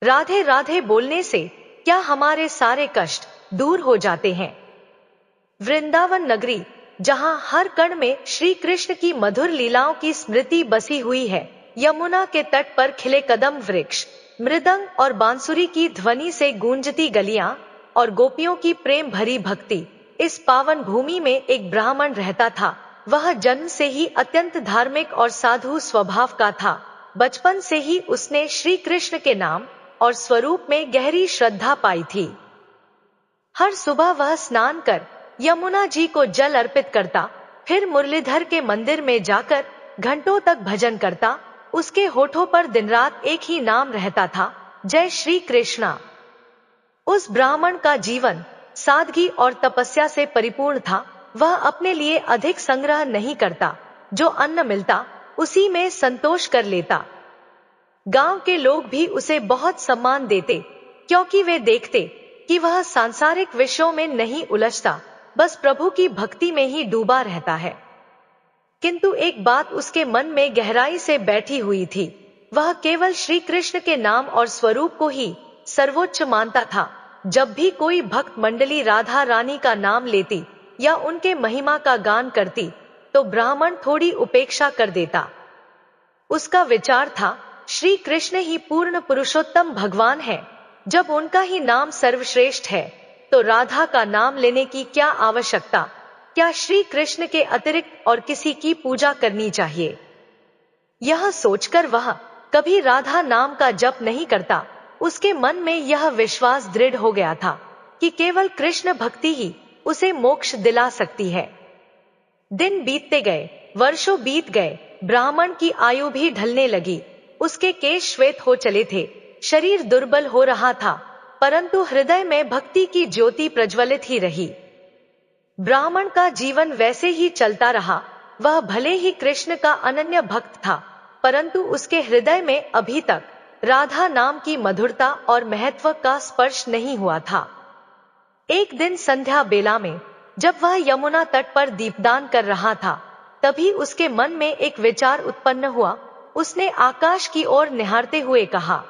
राधे राधे बोलने से क्या हमारे सारे कष्ट दूर हो जाते हैं? वृंदावन नगरी, जहां हर कण में श्री कृष्ण की मधुर लीलाओं की स्मृति बसी हुई है, यमुना के तट पर खिले कदम वृक्ष, मृदंग और बांसुरी की ध्वनि से गूंजती गलियां और गोपियों की प्रेम भरी भक्ति। इस पावन भूमि में एक ब्राह्मण रहता था। वह जन्म से ही अत्यंत धार्मिक और साधु स्वभाव का था। बचपन से ही उसने श्री कृष्ण के नाम और स्वरूप में गहरी श्रद्धा पाई थी। हर सुबह वह स्नान कर यमुना जी को जल अर्पित करता, फिर मुरलीधर के मंदिर में जाकर घंटों तक भजन करता। उसके होठों पर दिन रात एक ही नाम रहता था, जय श्री कृष्णा। उस ब्राह्मण का जीवन सादगी और तपस्या से परिपूर्ण था। वह अपने लिए अधिक संग्रह नहीं करता, जो अन्न मिलता उसी में संतोष कर लेता। गांव के लोग भी उसे बहुत सम्मान देते, क्योंकि वे देखते कि वह सांसारिक विषयों में नहीं उलझता, बस प्रभु की भक्ति में ही डूबा रहता है। किंतु एक बात उसके मन में गहराई से बैठी हुई थी। वह केवल श्री कृष्ण के नाम और स्वरूप को ही सर्वोच्च मानता था। जब भी कोई भक्त मंडली राधा रानी का नाम लेती या उनके महिमा का गान करती, तो ब्राह्मण थोड़ी उपेक्षा कर देता। उसका विचार था, श्री कृष्ण ही पूर्ण पुरुषोत्तम भगवान है। जब उनका ही नाम सर्वश्रेष्ठ है, तो राधा का नाम लेने की क्या आवश्यकता? क्या श्री कृष्ण के अतिरिक्त और किसी की पूजा करनी चाहिए? यह सोचकर वह कभी राधा नाम का जप नहीं करता। उसके मन में यह विश्वास दृढ़ हो गया था कि केवल कृष्ण भक्ति ही उसे मोक्ष दिला सकती है। दिन बीतते गए, वर्षों बीत गए, ब्राह्मण की आयु भी ढलने लगी। उसके केश श्वेत हो चले थे, शरीर दुर्बल हो रहा था, परंतु हृदय में भक्ति की ज्योति प्रज्वलित ही रही। ब्राह्मण का जीवन वैसे ही चलता रहा। वह भले ही कृष्ण का अनन्य भक्त था, परंतु उसके हृदय में अभी तक राधा नाम की मधुरता और महत्व का स्पर्श नहीं हुआ था। एक दिन संध्या बेला में जब वह यमुना तट पर दीपदान कर रहा था, तभी उसके मन में एक विचार उत्पन्न हुआ। उसने आकाश की ओर निहारते हुए कहा,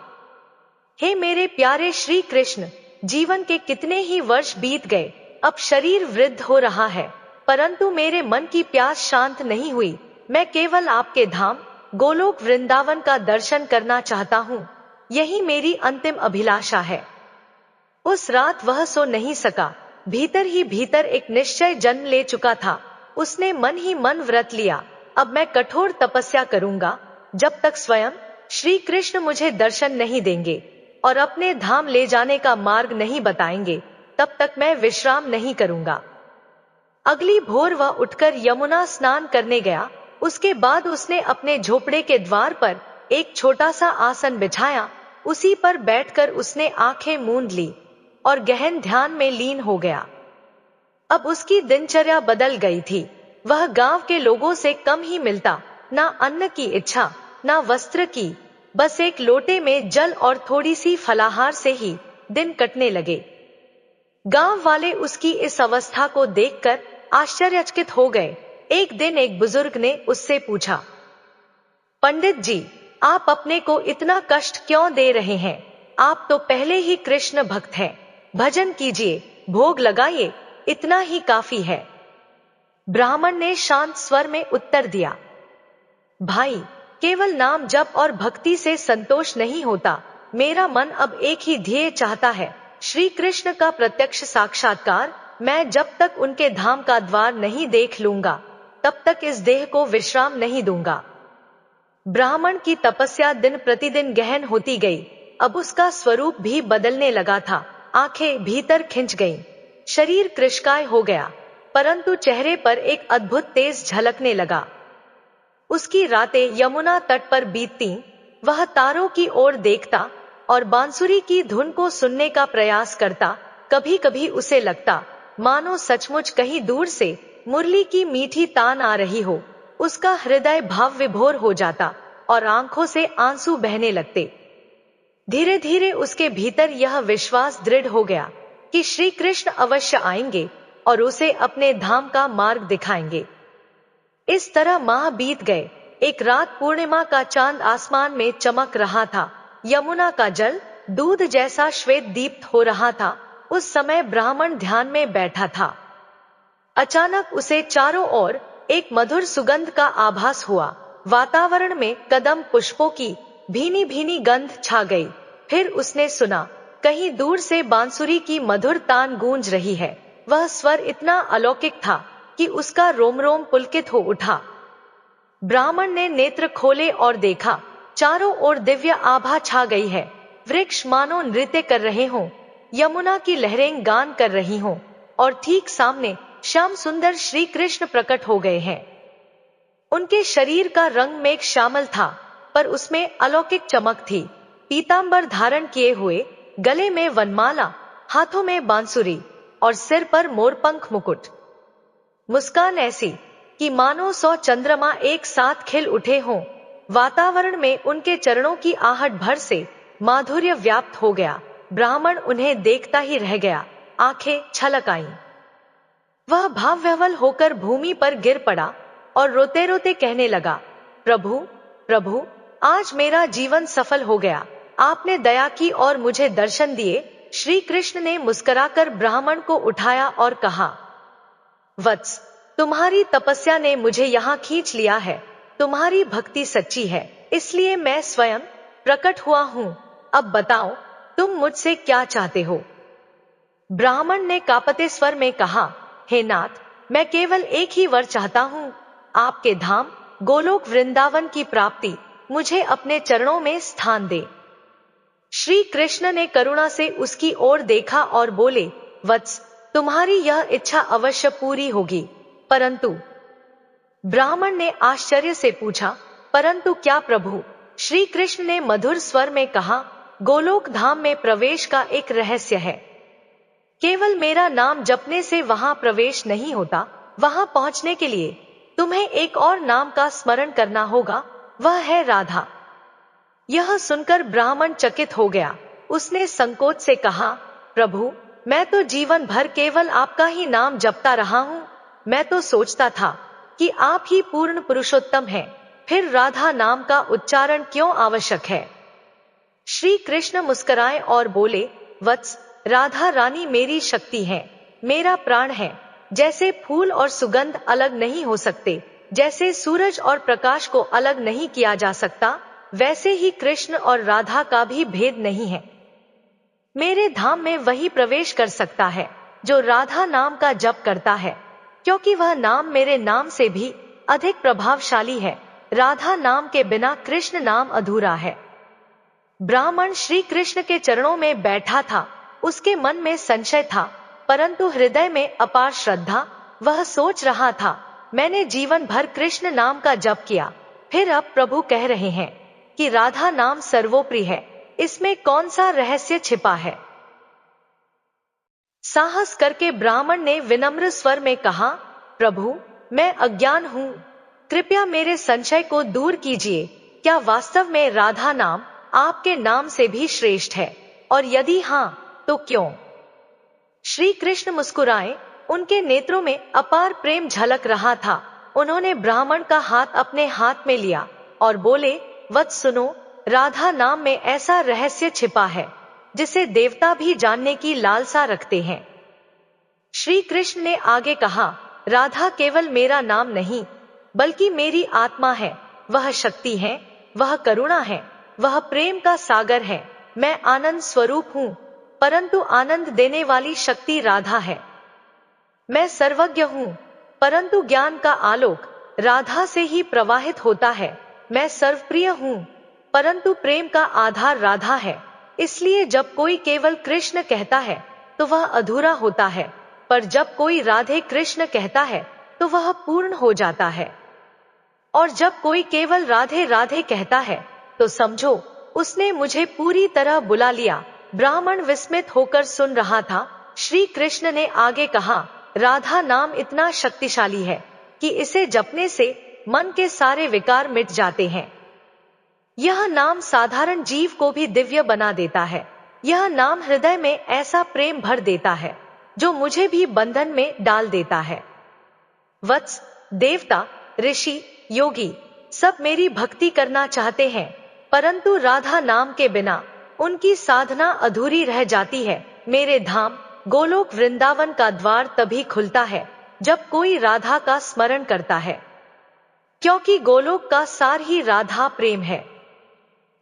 हे मेरे प्यारे श्री कृष्ण, जीवन के कितने ही वर्ष बीत गए, अब शरीर वृद्ध हो रहा है, परंतु मेरे मन की प्यास शांत नहीं हुई। मैं केवल आपके धाम गोलोक वृंदावन का दर्शन करना चाहता हूँ। यही मेरी अंतिम अभिलाषा है। उस रात वह सो नहीं सका। भीतर ही भीतर एक निश्चय जन्म ले चुका था। उसने मन ही मन व्रत लिया, अब मैं कठोर तपस्या करूंगा। जब तक स्वयं श्री कृष्ण मुझे दर्शन नहीं देंगे और अपने धाम ले जाने का मार्ग नहीं बताएंगे, तब तक मैं विश्राम नहीं करूंगा। अगली भोर वह उठकर यमुना स्नान करने गया। उसके बाद उसने अपने झोपड़े के द्वार पर एक छोटा सा आसन बिछाया। उसी पर बैठकर उसने आंखें मूंद ली और गहन ध्यान में लीन हो गया। अब उसकी दिनचर्या बदल गई थी। वह गांव के लोगों से कम ही मिलता, ना अन्न की इच्छा, ना वस्त्र की, बस एक लोटे में जल और थोड़ी सी फलाहार से ही दिन कटने लगे। गांव वाले उसकी इस अवस्था को देखकर आश्चर्यचकित हो गए। एक दिन एक बुजुर्ग ने उससे पूछा, पंडित जी, आप अपने को इतना कष्ट क्यों दे रहे हैं? आप तो पहले ही कृष्ण भक्त हैं। भजन कीजिए, भोग लगाइए, इतना ही काफी है। ब्राह्मण ने शांत स्वर में उत्तर दिया, भाई, केवल नाम जप और भक्ति से संतोष नहीं होता। मेरा मन अब एक ही ध्येय चाहता है, श्री कृष्ण का प्रत्यक्ष साक्षात्कार। मैं जब तक उनके धाम का द्वार नहीं देख लूंगा, तब तक इस देह को विश्राम नहीं दूंगा। ब्राह्मण की तपस्या दिन प्रतिदिन गहन होती गई। अब उसका स्वरूप भी बदलने लगा था। आंखें भीतर खिंच गईं, शरीर कृशकाय हो गया, परंतु चेहरे पर एक अद्भुत तेज झलकने लगा। उसकी रातें यमुना तट पर बीतती। वह तारों की ओर देखता और बांसुरी की धुन को सुनने का प्रयास करता। कभी कभी उसे लगता मानो सचमुच कहीं दूर से मुरली की मीठी तान आ रही हो। उसका हृदय भाव विभोर हो जाता और आंखों से आंसू बहने लगते। धीरे धीरे उसके भीतर यह विश्वास दृढ़ हो गया कि श्री कृष्ण अवश्य आएंगे और उसे अपने धाम का मार्ग दिखाएंगे। इस तरह माह बीत गए। एक रात पूर्णिमा का चांद आसमान में चमक रहा था। यमुना का जल दूध जैसा श्वेत दीप्त हो रहा था, उस समय ब्राह्मण ध्यान में बैठा था। अचानक उसे चारों ओर एक मधुर सुगंध का आभास हुआ। वातावरण में कदम पुष्पों की भीनी भीनी गंध छा गई। फिर उसने सुना, कहीं दूर से बांसुरी की मधुर तान गूंज रही है। वह स्वर इतना अलौकिक था कि उसका रोम रोम पुलकित हो उठा। ब्राह्मण ने नेत्र खोले और देखा, चारों ओर दिव्य आभा छा गई है। वृक्ष मानो नृत्य कर रहे हों, यमुना की लहरें गान कर रही हों, और ठीक सामने श्याम सुंदर श्री कृष्ण प्रकट हो गए हैं। उनके शरीर का रंग मेघ श्यामल था, पर उसमें अलौकिक चमक थी। पीतांबर धारण किए हुए, गले में वनमाला, हाथों में बांसुरी और सिर पर मोरपंख मुकुट। मुस्कान ऐसी कि मानो 100 चंद्रमा एक साथ खिल उठे हों। वातावरण में उनके चरणों की आहट भर से माधुर्य व्याप्त हो गया। ब्राह्मण उन्हें देखता ही रह गया, आंखें छलक आईं। वह भावविह्वल होकर भूमि पर गिर पड़ा और रोते रोते कहने लगा, प्रभु प्रभु, आज मेरा जीवन सफल हो गया। आपने दया की और मुझे दर्शन दिए। श्री कृष्ण ने मुस्कुराकर ब्राह्मण को उठाया और कहा, वत्स, तुम्हारी तपस्या ने मुझे यहाँ खींच लिया है। तुम्हारी भक्ति सच्ची है, इसलिए मैं स्वयं प्रकट हुआ हूँ। अब बताओ, तुम मुझसे क्या चाहते हो? ब्राह्मण ने कांपते स्वर में कहा, हे नाथ, मैं केवल एक ही वर चाहता हूँ, आपके धाम गोलोक वृंदावन की प्राप्ति। मुझे अपने चरणों में स्थान दे। श्री कृष्ण ने करुणा से उसकी ओर देखा और बोले, वत्स, तुम्हारी यह इच्छा अवश्य पूरी होगी। परंतु ब्राह्मण ने आश्चर्य से पूछा, परंतु क्या प्रभु? श्री कृष्ण ने मधुर स्वर में कहा, गोलोक धाम में प्रवेश का एक रहस्य है। केवल मेरा नाम जपने से वहां प्रवेश नहीं होता। वहां पहुंचने के लिए तुम्हें एक और नाम का स्मरण करना होगा, वह है राधा। यह सुनकर ब्राह्मण चकित हो गया। उसने संकोच से कहा, प्रभु, मैं तो जीवन भर केवल आपका ही नाम जपता रहा हूँ। मैं तो सोचता था कि आप ही पूर्ण पुरुषोत्तम हैं, फिर राधा नाम का उच्चारण क्यों आवश्यक है? श्री कृष्ण मुस्कुराए और बोले, वत्स, राधा रानी मेरी शक्ति है, मेरा प्राण है। जैसे फूल और सुगंध अलग नहीं हो सकते, जैसे सूरज और प्रकाश को अलग नहीं किया जा सकता, वैसे ही कृष्ण और राधा का भी भेद नहीं है। मेरे धाम में वही प्रवेश कर सकता है जो राधा नाम का जप करता है, क्योंकि वह नाम मेरे नाम से भी अधिक प्रभावशाली है। राधा नाम के बिना कृष्ण नाम अधूरा है। ब्राह्मण श्री कृष्ण के चरणों में बैठा था। उसके मन में संशय था, परंतु हृदय में अपार श्रद्धा। वह सोच रहा था, मैंने जीवन भर कृष्ण नाम का जप किया, फिर अब प्रभु कह रहे हैं कि राधा नाम सर्वोपरि है। इसमें कौन सा रहस्य छिपा है? साहस करके ब्राह्मण ने विनम्र स्वर में कहा, प्रभु, मैं अज्ञान हूँ, कृपया मेरे संशय को दूर कीजिए। क्या वास्तव में राधा नाम आपके नाम से भी श्रेष्ठ है, और यदि हाँ, तो क्यों? श्री कृष्ण मुस्कुराए। उनके नेत्रों में अपार प्रेम झलक रहा था। उन्होंने ब्राह्मण का हाथ अपने हाथ में लिया और बोले, वत्स सुनो, राधा नाम में ऐसा रहस्य छिपा है जिसे देवता भी जानने की लालसा रखते हैं। श्री कृष्ण ने आगे कहा, राधा केवल मेरा नाम नहीं, बल्कि मेरी आत्मा है। वह शक्ति है, वह करुणा है, वह प्रेम का सागर है। मैं आनंद स्वरूप हूँ, परंतु आनंद देने वाली शक्ति राधा है। मैं सर्वज्ञ हूँ, परंतु ज्ञान का आलोक राधा से ही प्रवाहित होता है। मैं सर्वप्रिय हूँ, परंतु प्रेम का आधार राधा है। इसलिए जब कोई केवल कृष्ण कहता है तो वह अधूरा होता है, पर जब कोई राधे कृष्ण कहता है तो वह पूर्ण हो जाता है। और जब कोई केवल राधे राधे कहता है तो समझो उसने मुझे पूरी तरह बुला लिया। ब्राह्मण विस्मित होकर सुन रहा था। श्री कृष्ण ने आगे कहा, राधा नाम इतना शक्तिशाली है कि इसे जपने से मन के सारे विकार मिट जाते हैं। यह नाम साधारण जीव को भी दिव्य बना देता है। यह नाम हृदय में ऐसा प्रेम भर देता है जो मुझे भी बंधन में डाल देता है। वत्स, देवता, ऋषि, योगी सब मेरी भक्ति करना चाहते हैं, परंतु राधा नाम के बिना उनकी साधना अधूरी रह जाती है। मेरे धाम गोलोक वृंदावन का द्वार तभी खुलता है जब कोई राधा का स्मरण करता है, क्योंकि गोलोक का सार ही राधा प्रेम है।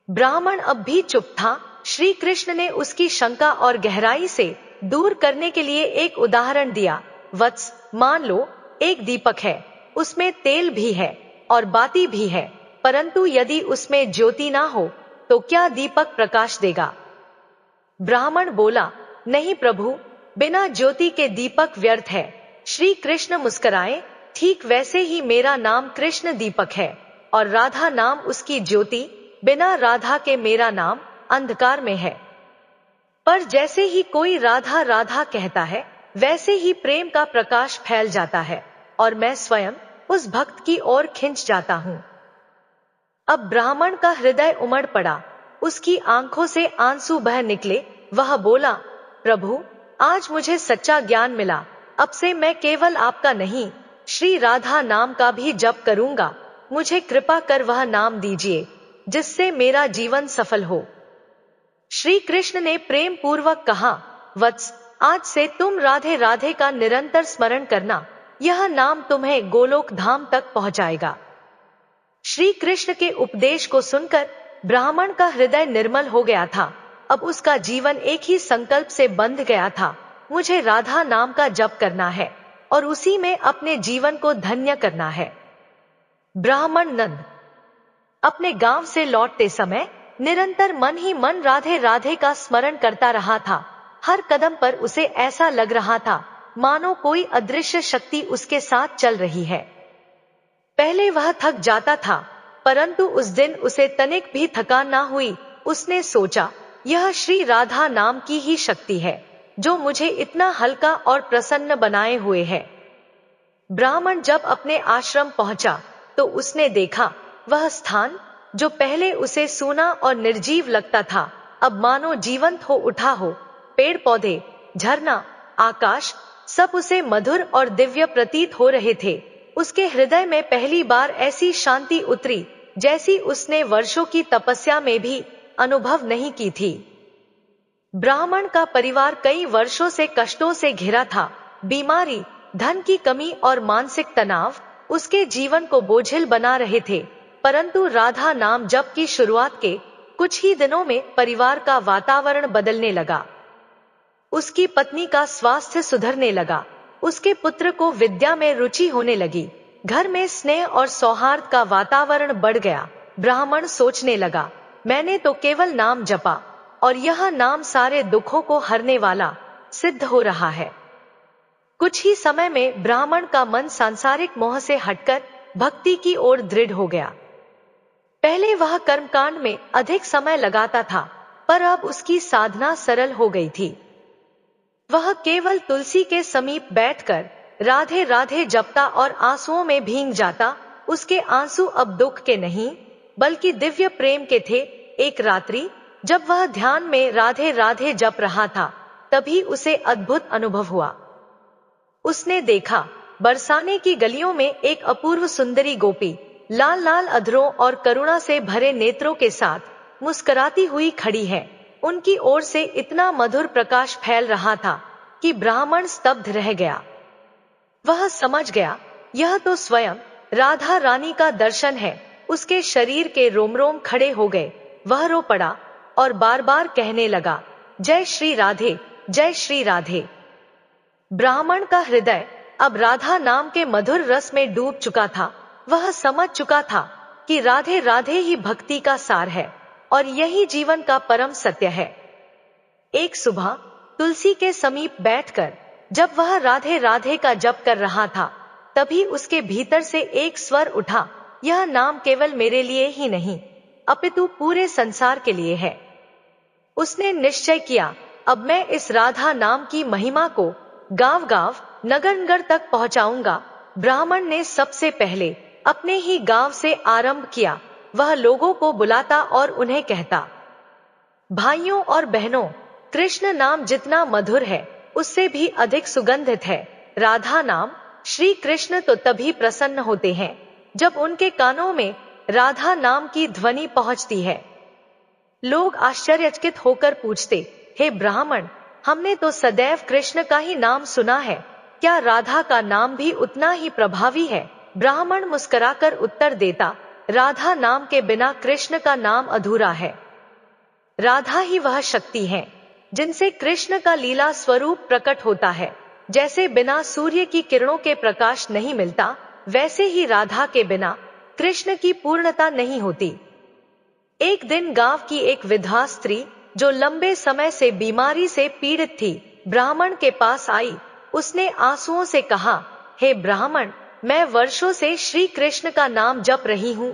ब्राह्मण अब भी चुप था। श्री कृष्ण ने उसकी शंका और गहराई से दूर करने के लिए एक उदाहरण दिया। वत्स, मान लो एक दीपक है, उसमें तेल भी है और बाती भी है, परंतु यदि उसमें ज्योति ना हो तो क्या दीपक प्रकाश देगा? ब्राह्मण बोला, नहीं प्रभु, बिना ज्योति के दीपक व्यर्थ है। श्री कृष्ण मुस्कुराए, ठीक वैसे ही मेरा नाम कृष्ण दीपक है और राधा नाम उसकी ज्योति। बिना राधा के मेरा नाम अंधकार में है। पर जैसे ही कोई राधा राधा कहता है, वैसे ही प्रेम का प्रकाश फैल जाता है और मैं स्वयं उस भक्त की ओर खिंच जाता हूं। अब ब्राह्मण का हृदय उमड़ पड़ा, उसकी आंखों से आंसू बह निकले। वह बोला, प्रभु, आज मुझे सच्चा ज्ञान मिला। अब से मैं केवल आपका नहीं, श्री राधा नाम का भी जप करूंगा। मुझे कृपा कर वह नाम दीजिए जिससे मेरा जीवन सफल हो। श्री कृष्ण ने प्रेम पूर्वक कहा, वत्स, आज से तुम राधे राधे का निरंतर स्मरण करना। यह नाम तुम्हें गोलोक धाम तक पहुंचाएगा। श्री कृष्ण के उपदेश को सुनकर ब्राह्मण का हृदय निर्मल हो गया था। अब उसका जीवन एक ही संकल्प से बंध गया था, मुझे राधा नाम का जप करना है और उसी में अपने जीवन को धन्य करना है। ब्राह्मण नंद अपने गांव से लौटते समय निरंतर मन ही मन राधे राधे का स्मरण करता रहा था। हर कदम पर उसे ऐसा लग रहा था मानो कोई अदृश्य शक्ति उसके साथ चल रही है। पहले वह थक जाता था, परंतु उस दिन उसे तनिक भी थकान ना हुई। उसने सोचा, यह श्री राधा नाम की ही शक्ति है जो मुझे इतना हल्का और प्रसन्न बनाए हुए है। ब्राह्मण जब अपने आश्रम पहुंचा तो उसने देखा, वह स्थान जो पहले उसे सूना और निर्जीव लगता था, अब मानो जीवंत हो उठा हो। पेड़ पौधे, झरना, आकाश, सब उसे मधुर और दिव्य प्रतीत हो रहे थे। उसके हृदय में पहली बार ऐसी शांति उतरी जैसी उसने वर्षों की तपस्या में भी अनुभव नहीं की थी। ब्राह्मण का परिवार कई वर्षों से कष्टों से घिरा था। बीमारी, धन की कमी और मानसिक तनाव उसके जीवन को बोझिल बना रहे थे, परंतु राधा नाम जप की शुरुआत के कुछ ही दिनों में परिवार का वातावरण बदलने लगा। उसकी पत्नी का स्वास्थ्य सुधरने लगा, उसके पुत्र को विद्या में रुचि होने लगी, घर में स्नेह और सौहार्द का वातावरण बढ़ गया। ब्राह्मण सोचने लगा, मैंने तो केवल नाम जपा और यह नाम सारे दुखों को हरने वाला सिद्ध हो रहा है। कुछ ही समय में ब्राह्मण का मन सांसारिक मोह से हटकर भक्ति की ओर दृढ़ हो गया। पहले वह कर्मकांड में अधिक समय लगाता था, पर अब उसकी साधना सरल हो गई थी। वह केवल तुलसी के समीप बैठकर राधे राधे जपता और आंसुओं में भीग जाता। उसके आंसू अब दुख के नहीं बल्कि दिव्य प्रेम के थे। एक रात्रि जब वह ध्यान में राधे राधे जप रहा था, तभी उसे अद्भुत अनुभव हुआ। उसने देखा, बरसाने की गलियों में एक अपूर्व सुंदरी गोपी लाल लाल अधरों और करुणा से भरे नेत्रों के साथ मुस्कुराती हुई खड़ी है। उनकी ओर से इतना मधुर प्रकाश फैल रहा था कि ब्राह्मण स्तब्ध रह गया। वह समझ गया, यह तो स्वयं राधा रानी का दर्शन है। उसके शरीर के रोम रोम खड़े हो गए। वह रो पड़ा और बार बार कहने लगा, जय श्री राधे, जय श्री राधे। ब्राह्मण का हृदय अब राधा नाम के मधुर रस में डूब चुका था। वह समझ चुका था कि राधे राधे ही भक्ति का सार है और यही जीवन का परम सत्य है। एक सुबह तुलसी के समीप बैठकर जब वह राधे राधे का जप कर रहा था, तभी उसके भीतर से एक स्वर उठा, यह नाम केवल मेरे लिए ही नहीं अपितु पूरे संसार के लिए है। उसने निश्चय किया, अब मैं इस राधा नाम की महिमा को गांव गांव नगर नगर तक पहुंचाऊंगा। ब्राह्मण ने सबसे पहले अपने ही गांव से आरंभ किया। वह लोगों को बुलाता और उन्हें कहता, भाइयों और बहनों, कृष्ण नाम जितना मधुर है उससे भी अधिक सुगंधित है राधा नाम। श्री कृष्ण तो तभी प्रसन्न होते हैं जब उनके कानों में राधा नाम की ध्वनि पहुंचती है। लोग आश्चर्यचकित होकर पूछते, हे ब्राह्मण, हमने तो सदैव कृष्ण का ही नाम सुना है, क्या राधा का नाम भी उतना ही प्रभावी है? ब्राह्मण मुस्कुराकर उत्तर देता, राधा नाम के बिना कृष्ण का नाम अधूरा है। राधा ही वह शक्ति है जिनसे कृष्ण का लीला स्वरूप प्रकट होता है। जैसे बिना सूर्य की किरणों के प्रकाश नहीं मिलता, वैसे ही राधा के बिना कृष्ण की पूर्णता नहीं होती। एक दिन गांव की एक विधवा स्त्री जो लंबे समय से बीमारी से पीड़ित थी, ब्राह्मण के पास आई। उसने आंसुओं से कहा, हे ब्राह्मण, मैं वर्षों से श्री कृष्ण का नाम जप रही हूँ,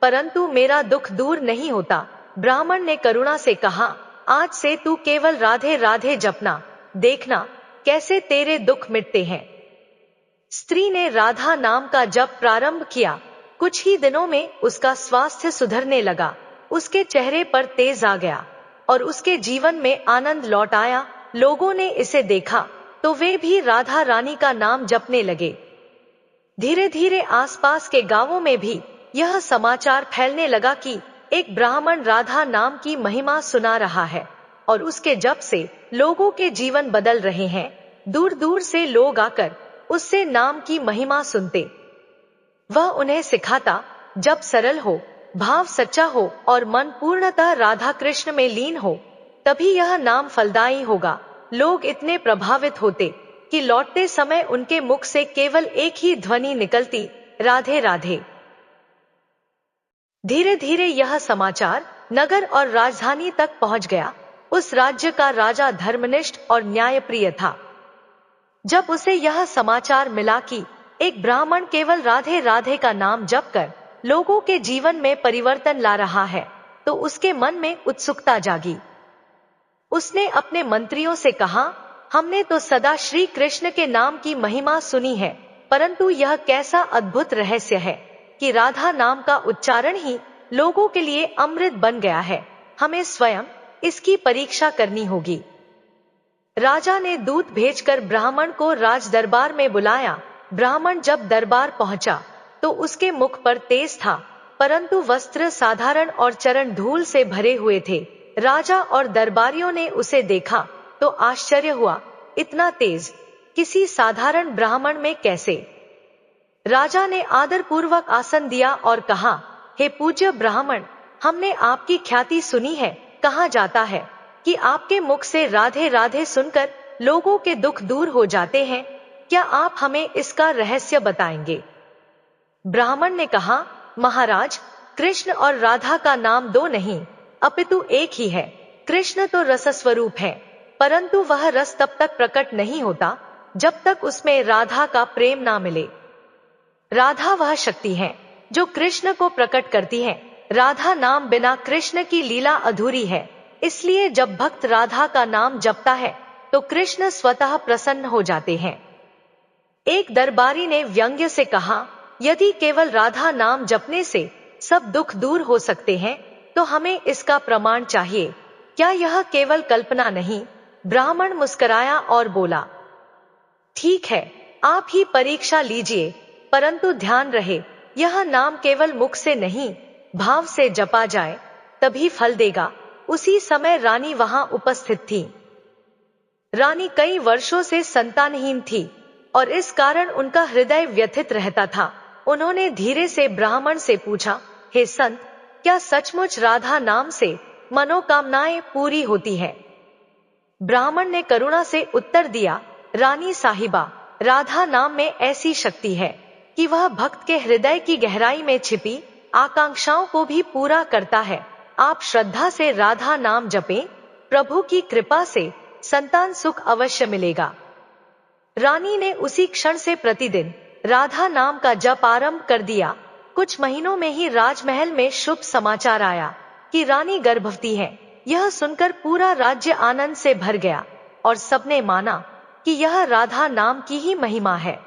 परंतु मेरा दुख दूर नहीं होता। ब्राह्मण ने करुणा से कहा, आज से तू केवल राधे राधे जपना, देखना कैसे तेरे दुख मिटते हैं। स्त्री ने राधा नाम का जप प्रारंभ किया। कुछ ही दिनों में उसका स्वास्थ्य सुधरने लगा, उसके चेहरे पर तेज आ गया और उसके जीवन में आनंद लौट आया। लोगों ने इसे देखा तो वे भी राधा रानी का नाम जपने लगे। धीरे धीरे आसपास के गांवों में भी यह समाचार फैलने लगा कि एक ब्राह्मण राधा नाम की महिमा सुना रहा है और उसके जप से लोगों के जीवन बदल रहे हैं। दूर दूर से लोग आकर उससे नाम की महिमा सुनते। वह उन्हें सिखाता, जब सरल हो, भाव सच्चा हो और मन पूर्णतः राधा कृष्ण में लीन हो, तभी यह नाम फलदायी होगा। लोग इतने प्रभावित होते कि लौटते समय उनके मुख से केवल एक ही ध्वनि निकलती, राधे राधे। धीरे धीरे यह समाचार नगर और राजधानी तक पहुंच गया। उस राज्य का राजा धर्मनिष्ठ और न्यायप्रिय था। जब उसे यह समाचार मिला कि एक ब्राह्मण केवल राधे राधे का नाम जप कर लोगों के जीवन में परिवर्तन ला रहा है, तो उसके मन में उत्सुकता जागी। उसने अपने मंत्रियों से कहा, हमने तो सदा श्री कृष्ण के नाम की महिमा सुनी है, परंतु यह कैसा अद्भुत रहस्य है कि राधा नाम का उच्चारण ही लोगों के लिए अमृत बन गया है। हमें स्वयं इसकी परीक्षा करनी होगी। राजा ने दूत भेजकर ब्राह्मण को राज दरबार में बुलाया। ब्राह्मण जब दरबार पहुंचा तो उसके मुख पर तेज था, परंतु वस्त्र साधारण और चरण धूल से भरे हुए थे। राजा और दरबारियों ने उसे देखा तो आश्चर्य हुआ, इतना तेज किसी साधारण ब्राह्मण में कैसे? राजा ने आदरपूर्वक आसन दिया और कहा, हे पूज्य ब्राह्मण, हमने आपकी ख्याति सुनी है। कहा जाता है कि आपके मुख से राधे राधे सुनकर लोगों के दुख दूर हो जाते हैं। क्या आप हमें इसका रहस्य बताएंगे? ब्राह्मण ने कहा, महाराज, कृष्ण और राधा का नाम दो नहीं अपितु एक ही है। कृष्ण तो रसस्वरूप है, परंतु वह रस तब तक प्रकट नहीं होता जब तक उसमें राधा का प्रेम ना मिले। राधा वह शक्ति है जो कृष्ण को प्रकट करती है। राधा नाम बिना कृष्ण की लीला अधूरी है। इसलिए जब भक्त राधा का नाम जपता है तो कृष्ण स्वतः प्रसन्न हो जाते हैं। एक दरबारी ने व्यंग्य से कहा, यदि केवल राधा नाम जपने से सब दुख दूर हो सकते हैं तो हमें इसका प्रमाण चाहिए। क्या यह केवल कल्पना नहीं? ब्राह्मण मुस्कुराया और बोला, ठीक है, आप ही परीक्षा लीजिए, परंतु ध्यान रहे, यह नाम केवल मुख से नहीं, भाव से जपा जाए तभी फल देगा। उसी समय रानी वहां उपस्थित थी। रानी कई वर्षों से संतानहीन थी और इस कारण उनका हृदय व्यथित रहता था। उन्होंने धीरे से ब्राह्मण से पूछा, हे संत, क्या सचमुच राधा नाम से मनोकामनाएं पूरी होती है? ब्राह्मण ने करुणा से उत्तर दिया, रानी साहिबा, राधा नाम में ऐसी शक्ति है कि वह भक्त के हृदय की गहराई में छिपी आकांक्षाओं को भी पूरा करता है। आप श्रद्धा से राधा नाम जपें, प्रभु की कृपा से संतान सुख अवश्य मिलेगा। रानी ने उसी क्षण से प्रतिदिन राधा नाम का जप आरंभ कर दिया। कुछ महीनों में ही राजमहल में शुभ समाचार आया कि रानी गर्भवती है। यह सुनकर पूरा राज्य आनंद से भर गया और सबने माना कि यह राधा नाम की ही महिमा है।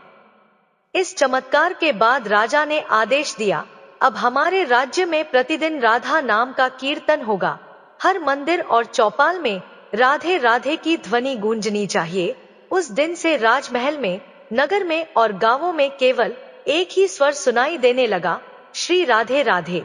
इस चमत्कार के बाद राजा ने आदेश दिया, अब हमारे राज्य में प्रतिदिन राधा नाम का कीर्तन होगा। हर मंदिर और चौपाल में राधे राधे की ध्वनि गूंजनी चाहिए। उस दिन से राजमहल में, नगर में और गांवों में केवल एक ही स्वर सुनाई देने लगा, श्री राधे राधे।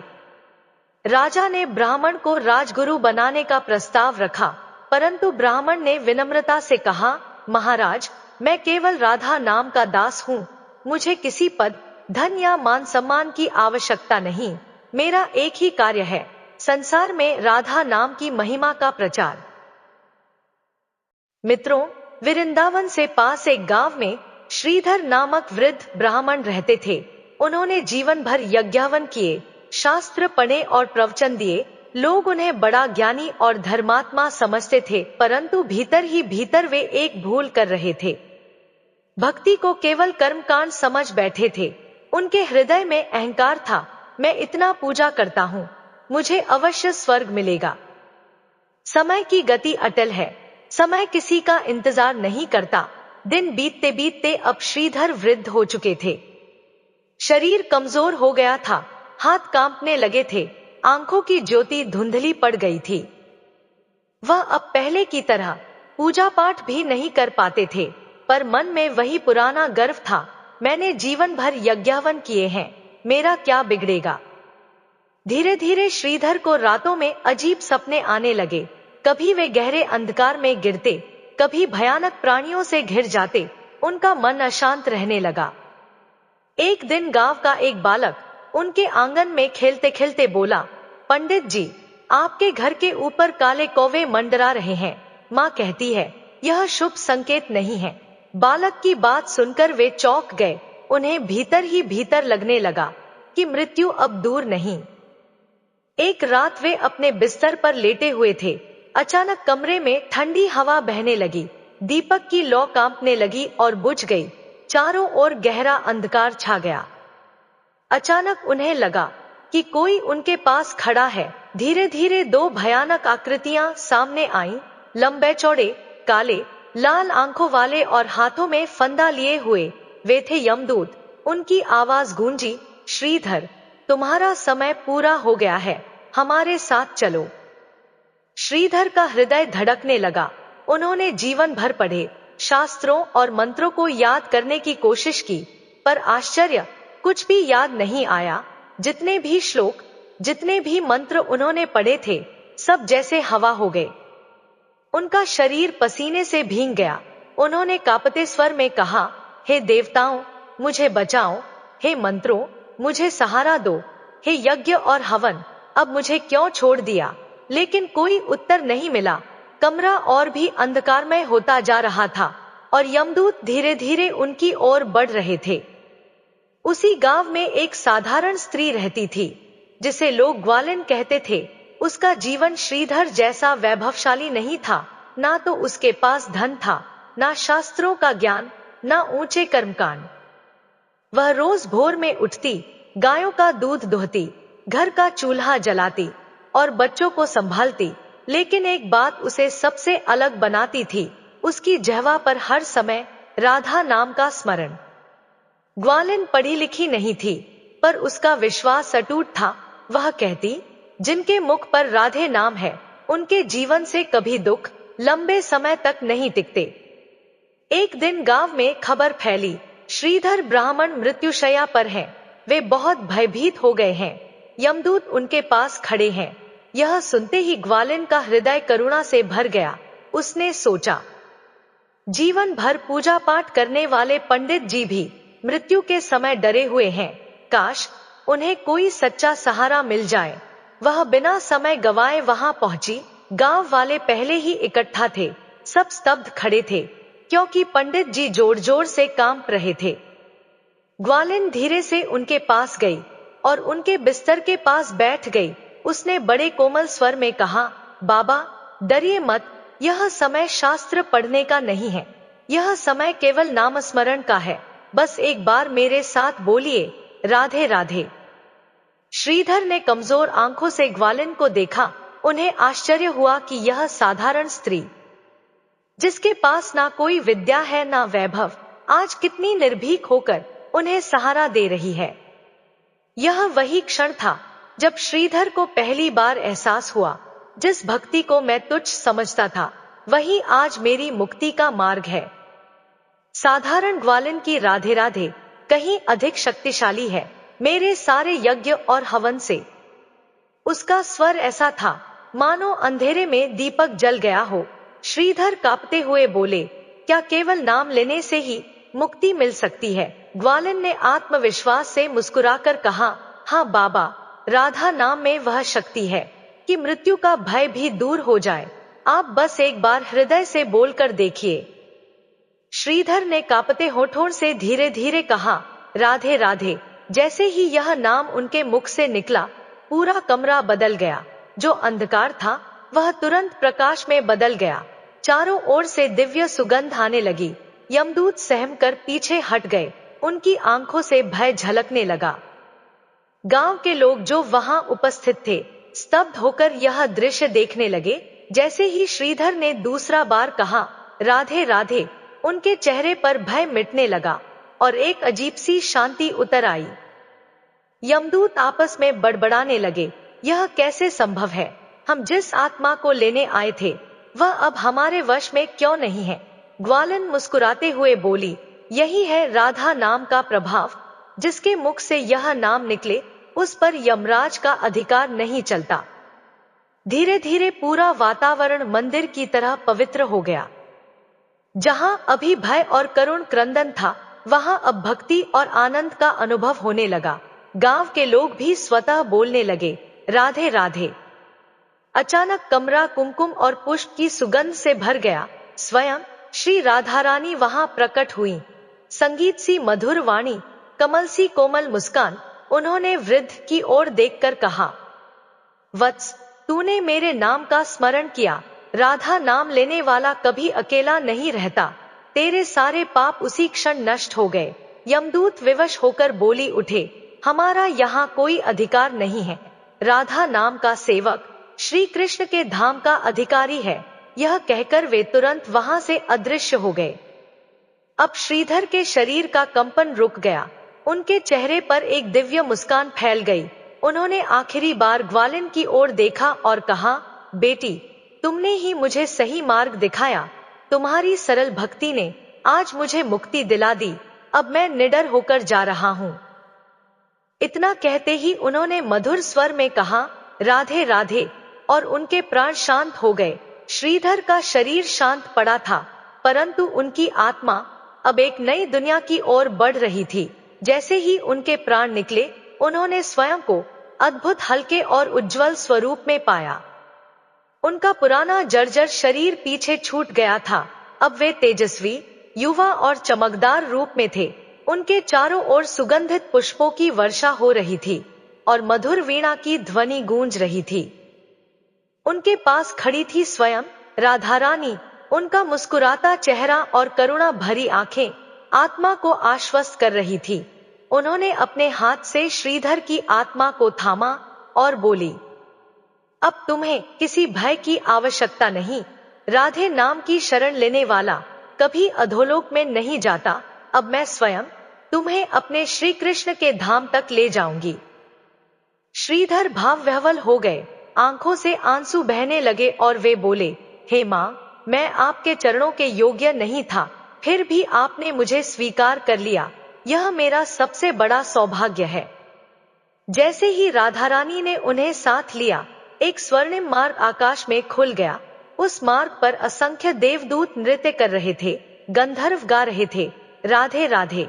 राजा ने ब्राह्मण को राजगुरु बनाने का प्रस्ताव रखा, परंतु ब्राह्मण ने विनम्रता से कहा, महाराज, मैं केवल राधा नाम का दास हूँ। मुझे किसी पद, धन या मान सम्मान की आवश्यकता नहीं। मेरा एक ही कार्य है, संसार में राधा नाम की महिमा का प्रचार। मित्रों, वृंदावन से पास एक गांव में श्रीधर नामक वृद्ध ब्राह्मण रहते थे। उन्होंने जीवन भर यज्ञावन किए, शास्त्र पढ़े और प्रवचन दिए। लोग उन्हें बड़ा ज्ञानी और धर्मात्मा समझते थे, परंतु भीतर ही भीतर वे एक भूल कर रहे थे। भक्ति को केवल कर्मकांड समझ बैठे थे। उनके हृदय में अहंकार था, मैं इतना पूजा करता हूँ, मुझे अवश्य स्वर्ग मिलेगा। समय की गति अटल है, समय किसी का इंतजार नहीं करता। दिन बीतते बीतते अब श्रीधर वृद्ध हो चुके थे। शरीर कमजोर हो गया था, हाथ कांपने लगे थे, आंखों की ज्योति धुंधली पड़ गई थी। वह अब पहले की तरह पूजा पाठ भी नहीं कर पाते थे, पर मन में वही पुराना गर्व था, मैंने जीवन भर यज्ञावन किए हैं, मेरा क्या बिगड़ेगा। धीरे धीरे श्रीधर को रातों में अजीब सपने आने लगे। कभी वे गहरे अंधकार में गिरते, कभी भयानक प्राणियों से घिर जाते। उनका मन अशांत रहने लगा। एक दिन गांव का एक बालक उनके आंगन में खेलते खेलते बोला, पंडित जी, आपके घर के ऊपर काले कौवे मंडरा रहे हैं। माँ कहती है यह शुभ संकेत नहीं है। बालक की बात सुनकर वे चौंक गए। उन्हें भीतर ही भीतर लगने लगा कि मृत्यु अब दूर नहीं। एक रात वे अपने बिस्तर पर लेटे हुए थे। अचानक कमरे में ठंडी हवा बहने लगी, दीपक की लौ कांपने लगी और बुझ गई। चारों ओर गहरा अंधकार छा गया। अचानक उन्हें लगा कि कोई उनके पास खड़ा है। धीरे धीरे दो भयानक आकृतियां सामने आईं, लंबे चौड़े, काले, लाल आंखों वाले और हाथों में फंदा लिए हुए। वे थे यमदूत। उनकी आवाज गूंजी, श्रीधर, तुम्हारा समय पूरा हो गया है, हमारे साथ चलो। श्रीधर का हृदय धड़कने लगा। उन्होंने जीवन भर पढ़े शास्त्रों और मंत्रों को याद करने की कोशिश की, पर आश्चर्य, कुछ भी याद नहीं आया। जितने भी श्लोक, जितने भी मंत्र उन्होंने पढ़े थे, सब जैसे हवा हो गए। उनका शरीर पसीने से भीग गया। उन्होंने कांपते स्वर में कहा, हे देवताओं, मुझे बचाओ। हे मंत्रों, मुझे सहारा दो। हे यज्ञ और हवन, अब मुझे क्यों छोड़ दिया। लेकिन कोई उत्तर नहीं मिला। कमरा और भी अंधकारमय होता जा रहा था और यमदूत धीरे धीरे उनकी ओर बढ़ रहे थे। उसी गांव में एक साधारण स्त्री रहती थी, जिसे लोग ग्वालिन कहते थे। उसका जीवन श्रीधर जैसा वैभवशाली नहीं था। ना तो उसके पास धन था, ना शास्त्रों का ज्ञान, ना ऊंचे कर्मकांड। वह रोज भोर में उठती, गायों का दूध दोहती, घर का चूल्हा जलाती और बच्चों को संभालती। लेकिन एक बात उसे सबसे अलग बनाती थी, उसकी जिह्वा पर हर समय राधा नाम का स्मरण। ग्वालिन पढ़ी लिखी नहीं थी, पर उसका विश्वास अटूट था। वह कहती, जिनके मुख पर राधे नाम है, उनके जीवन से कभी दुख लंबे समय तक नहीं टिकते। एक दिन गांव में खबर फैली, श्रीधर ब्राह्मण मृत्युशैया पर हैं। वे बहुत भयभीत हो गए हैं। यमदूत उनके पास खड़े हैं। यह सुनते ही ग्वालिन का हृदय करुणा से भर गया। उसने सोचा, जीवन भर पूजा पाठ करने वाले पंडित जी भी मृत्यु के समय डरे हुए हैं। काश उन्हें कोई सच्चा सहारा मिल जाए। वह बिना समय गवाए वहां पहुंची। गांव वाले पहले ही इकट्ठा थे। सब स्तब्ध खड़े थे, क्योंकि पंडित जी जोर जोर से कांप रहे थे। ग्वालिन धीरे से उनके पास गई और उनके बिस्तर के पास बैठ गई। उसने बड़े कोमल स्वर में कहा, बाबा, डरिए मत। यह समय शास्त्र पढ़ने का नहीं है। यह समय केवल नामस्मरण का है। बस एक बार मेरे साथ बोलिए, राधे राधे। श्रीधर ने कमजोर आंखों से ग्वालिन को देखा। उन्हें आश्चर्य हुआ कि यह साधारण स्त्री, जिसके पास ना कोई विद्या है ना वैभव, आज कितनी निर्भीक होकर उन्हें सहारा दे रही है। यह वही क्षण था जब श्रीधर को पहली बार एहसास हुआ, जिस भक्ति को मैं तुच्छ समझता था, वही आज मेरी मुक्ति का मार्ग है। साधारण ग्वालिन की राधे राधे कहीं अधिक शक्तिशाली है मेरे सारे यज्ञ और हवन से। उसका स्वर ऐसा था मानो अंधेरे में दीपक जल गया हो। श्रीधर कांपते हुए बोले, क्या केवल नाम लेने से ही मुक्ति मिल सकती है? ग्वालिन ने आत्मविश्वास से मुस्कुराकर कहा, हाँ बाबा, राधा नाम में वह शक्ति है कि मृत्यु का भय भी दूर हो जाए। आप बस एक बार हृदय से बोलकर देखिए। श्रीधर ने कांपते होठों से धीरे धीरे कहा, राधे राधे। जैसे ही यह नाम उनके मुख से निकला, पूरा कमरा बदल गया। जो अंधकार था वह तुरंत प्रकाश में बदल गया। चारों ओर से दिव्य सुगंध आने लगी। यमदूत सहमकर पीछे हट गए। उनकी आंखों से भय झलकने लगा। गांव के लोग जो वहां उपस्थित थे स्तब्ध होकर यह दृश्य देखने लगे। जैसे ही श्रीधर ने दूसरा बार कहा, राधे राधे, उनके चेहरे पर भय मिटने लगा और एक अजीब सी शांति उतर आई। यमदूत आपस में बड़बड़ाने लगे, यह कैसे संभव है? हम जिस आत्मा को लेने आए थे वह अब हमारे वश में क्यों नहीं है? ग्वालिन मुस्कुराते हुए बोली, यही है राधा नाम का प्रभाव। जिसके मुख से यह नाम निकले उस पर यमराज का अधिकार नहीं चलता। धीरे धीरे पूरा वातावरण मंदिर की तरह पवित्र हो गया। जहां अभी भय और करुण क्रंदन था वहां अब भक्ति और आनंद का अनुभव होने लगा। गांव के लोग भी स्वतः बोलने लगे, राधे राधे। अचानक कमरा कुमकुम और पुष्प की सुगंध से भर गया। स्वयं श्री राधा रानी वहां प्रकट हुई। संगीत सी मधुर वाणी, कमल सी कोमल मुस्कान। उन्होंने वृद्ध की ओर देखकर कहा, वत्स, तूने मेरे नाम का स्मरण किया। राधा नाम लेने वाला कभी अकेला नहीं रहता। तेरे सारे पाप उसी क्षण नष्ट हो गए। यमदूत विवश होकर बोली उठे, हमारा यहाँ कोई अधिकार नहीं है। राधा नाम का सेवक श्री कृष्ण के धाम का अधिकारी है। यह कहकर वे तुरंत वहां से अदृश्य हो गए। अब श्रीधर के शरीर का कंपन रुक गया। उनके चेहरे पर एक दिव्य मुस्कान फैल गई। उन्होंने आखिरी बार ग्वालिन की ओर देखा और कहा, बेटी, तुमने ही मुझे सही मार्ग दिखाया। तुम्हारी सरल भक्ति ने आज मुझे मुक्ति दिला दी। अब मैं निडर होकर जा रहा हूँ। इतना कहते ही उन्होंने मधुर स्वर में कहा, राधे राधे, और उनके प्राण शांत हो गए। श्रीधर का शरीर शांत पड़ा था, परंतु उनकी आत्मा अब एक नई दुनिया की ओर बढ़ रही थी। जैसे ही उनके प्राण निकले, उन्होंने स्वयं को अद्भुत हल्के और उज्जवल स्वरूप में पाया। उनका पुराना जर्जर शरीर पीछे छूट गया था। अब वे तेजस्वी, युवा और चमकदार रूप में थे। उनके चारों ओर सुगंधित पुष्पों की वर्षा हो रही थी और मधुर वीणा की ध्वनि गूंज रही थी। उनके पास खड़ी थी स्वयं राधा रानी। उनका मुस्कुराता चेहरा और करुणा भरी आंखें आत्मा को आश्वस्त कर रही थी। उन्होंने अपने हाथ से श्रीधर की आत्मा को थामा और बोली, अब तुम्हें किसी भय की आवश्यकता नहीं। राधे नाम की शरण लेने वाला कभी अधोलोक में नहीं जाता। अब मैं स्वयं तुम्हें अपने श्री कृष्ण के धाम तक ले जाऊंगी। श्रीधर भावविह्वल हो गए। आंखों से आंसू बहने लगे और वे बोले, हे माँ, मैं आपके चरणों के योग्य नहीं था, फिर भी आपने मुझे स्वीकार कर लिया। यह मेरा सबसे बड़ा सौभाग्य है। जैसे ही राधा रानी ने उन्हें साथ लिया, एक स्वर्णिम मार्ग आकाश में खुल गया। उस मार्ग पर असंख्य देवदूत नृत्य कर रहे थे, गंधर्व गा रहे थे, राधे राधे।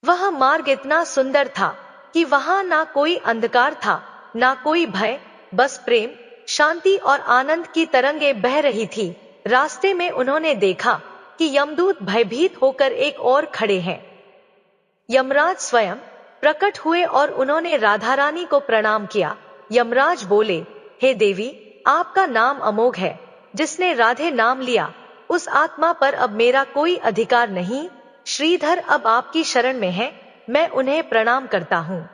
वह मार्ग इतना सुंदर था कि वहां ना कोई अंधकार था, ना कोई भय, बस प्रेम, शांति और आनंद की तरंगें बह रही थी। रास्ते में उन्होंने देखा कि यमदूत भयभीत होकर एक ओर खड़े हैं। यमराज स्वयं प्रकट हुए और उन्होंने राधा रानी को प्रणाम किया। यमराज बोले, हे देवी, आपका नाम अमोघ है। जिसने राधे नाम लिया उस आत्मा पर अब मेरा कोई अधिकार नहीं। श्रीधर अब आपकी शरण में है, मैं उन्हें प्रणाम करता हूँ।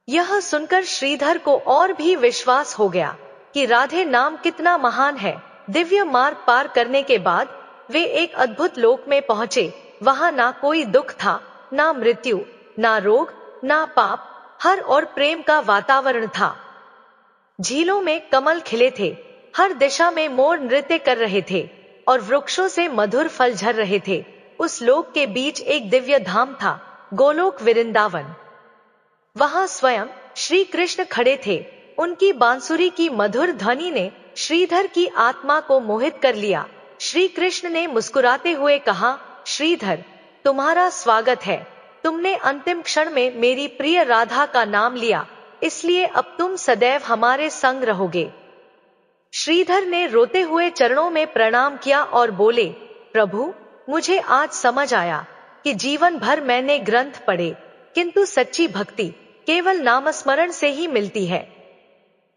यह सुनकर श्रीधर को और भी विश्वास हो गया कि राधे नाम कितना महान है। दिव्य मार्ग पार करने के बाद वे एक अद्भुत लोक में पहुंचे। वहां ना कोई दुख था, ना मृत्यु, ना रोग, ना पाप, हर और प्रेम का वातावरण था। झीलों में कमल खिले थे, हर दिशा में मोर नृत्य कर रहे थे और वृक्षों से मधुर फल झर रहे थे। उस लोक के बीच एक दिव्य धाम था, गोलोक वृंदावन। वहां स्वयं श्री कृष्ण खड़े थे। उनकी बांसुरी की मधुर ध्वनि ने श्रीधर की आत्मा को मोहित कर लिया। श्री कृष्ण ने मुस्कुराते हुए कहा, श्रीधर, तुम्हारा स्वागत है। तुमने अंतिम क्षण में मेरी प्रिय राधा का नाम लिया, इसलिए अब तुम सदैव हमारे संग रहोगे। श्रीधर ने रोते हुए चरणों में प्रणाम किया और बोले, प्रभु, मुझे आज समझ आया कि जीवन भर मैंने ग्रंथ पढ़े, किंतु सच्ची भक्ति केवल नामस्मरण से ही मिलती है।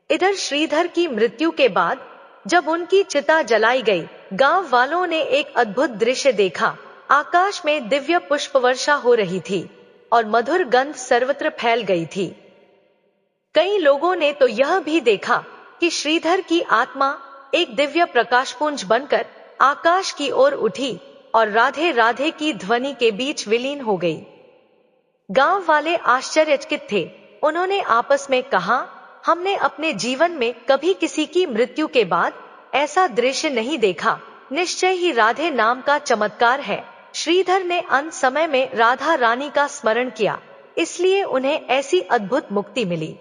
इधर श्रीधर की मृत्यु के बाद जब उनकी चिता जलाई गई, गांव वालों ने एक अद्भुत दृश्य देखा। आकाश में दिव्य पुष्प वर्षा हो रही थी और मधुर गंध सर्वत्र फैल गई थी। कई लोगों ने तो यह भी देखा कि श्रीधर की आत्मा एक दिव्य प्रकाशपुंज बनकर आकाश की ओर उठी और राधे राधे की ध्वनि के बीच विलीन हो गई। गांव वाले आश्चर्यचकित थे। उन्होंने आपस में कहा, हमने अपने जीवन में कभी किसी की मृत्यु के बाद ऐसा दृश्य नहीं देखा। निश्चय ही राधे नाम का चमत्कार है। श्रीधर ने अंत समय में राधा रानी का स्मरण किया, इसलिए उन्हें ऐसी अद्भुत मुक्ति मिली।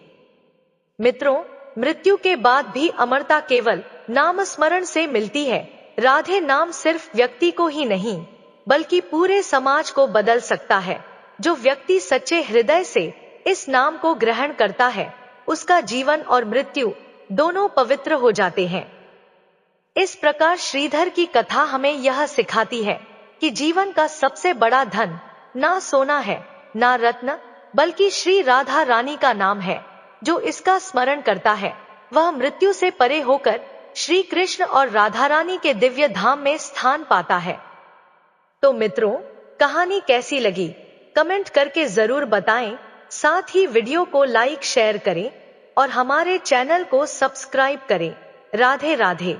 मित्रों, मृत्यु के बाद भी अमरता केवल नाम स्मरण से मिलती है। राधे नाम सिर्फ व्यक्ति को ही नहीं, बल्कि पूरे समाज को बदल सकता है। जो व्यक्ति सच्चे हृदय से इस नाम को ग्रहण करता है, उसका जीवन और मृत्यु दोनों पवित्र हो जाते हैं। इस प्रकार श्रीधर की कथा हमें यह सिखाती है कि जीवन का सबसे बड़ा धन ना सोना है, ना रत्न, बल्कि श्री राधा रानी का नाम है। जो इसका स्मरण करता है, वह मृत्यु से परे होकर श्री कृष्ण और राधा रानी के दिव्य धाम में स्थान पाता है। तो मित्रों, कहानी कैसी लगी कमेंट करके जरूर बताएं। साथ ही वीडियो को लाइक शेयर करें और हमारे चैनल को सब्सक्राइब करें। राधे राधे।